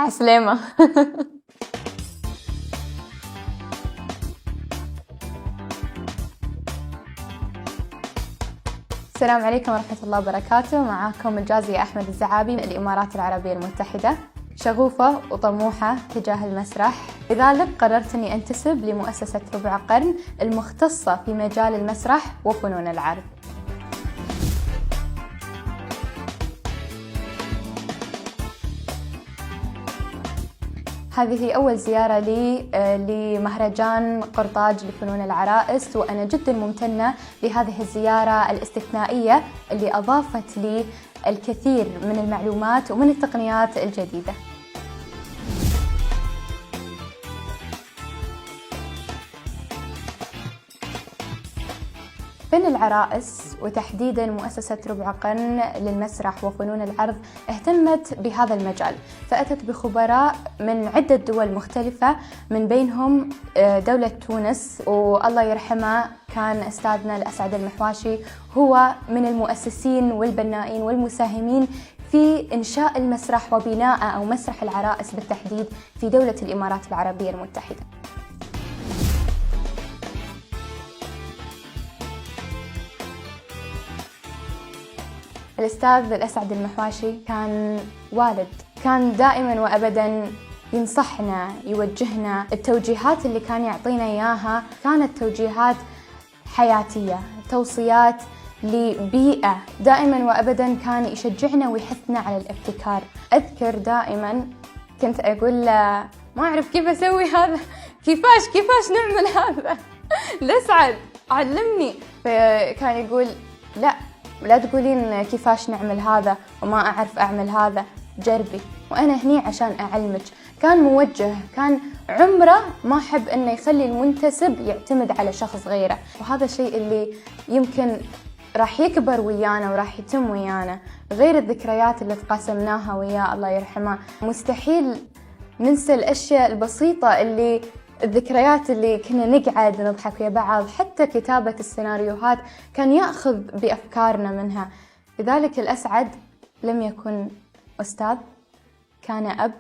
عسلامة. السلام عليكم ورحمة الله وبركاته. معاكم الجازية أحمد الزعابي من الإمارات العربية المتحدة. شغوفة وطموحة تجاه المسرح، لذلك قررت أني أنتسب لمؤسسة ربع قرن المختصة في مجال المسرح وفنون العرض. هذه أول زيارة لي لمهرجان قرطاج لفنون العرائس، وأنا جدا ممتنة لهذه الزيارة الاستثنائية اللي أضافت لي الكثير من المعلومات ومن التقنيات الجديدة. فن العرائس وتحديداً مؤسسة ربع قرن للمسرح وفنون العرض اهتمت بهذا المجال، فأتت بخبراء من عدة دول مختلفة، من بينهم دولة تونس، والله يرحمه كان أستاذنا الأسعد المحواشي هو من المؤسسين والبنائين والمساهمين في إنشاء المسرح وبناءه أو مسرح العرائس بالتحديد في دولة الإمارات العربية المتحدة. الأستاذ الأسعد المحواشي كان والد، كان دائماً وأبداً ينصحنا، يوجهنا. التوجيهات اللي كان يعطينا إياها كانت توجيهات حياتية، توصيات لبيئة. دائماً وأبداً كان يشجعنا ويحثنا على الابتكار. أذكر دائماً كنت أقول له ما أعرف كيف أسوي هذا، كيفاش نعمل هذا، الأسعد علمني. فكان يقول لا تقولين كيفاش نعمل هذا وما أعرف أعمل هذا، جربي وأنا هني عشان أعلمك. كان موجه، كان عمره ما حب إنه يخلي المنتسب يعتمد على شخص غيره، وهذا الشيء اللي يمكن راح يكبر ويانا وراح يتم ويانا، غير الذكريات اللي تقاسمناها وياه الله يرحمه. مستحيل ننسى الأشياء البسيطة الذكريات اللي كنا نقعد نضحك ويا بعض. حتى كتابة السيناريوهات كان يأخذ بأفكارنا منها. لذلك الأسعد لم يكن أستاذ، كان أب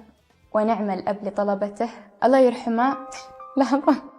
ونعم الأب لطلبته. الله يرحمه. لحظة.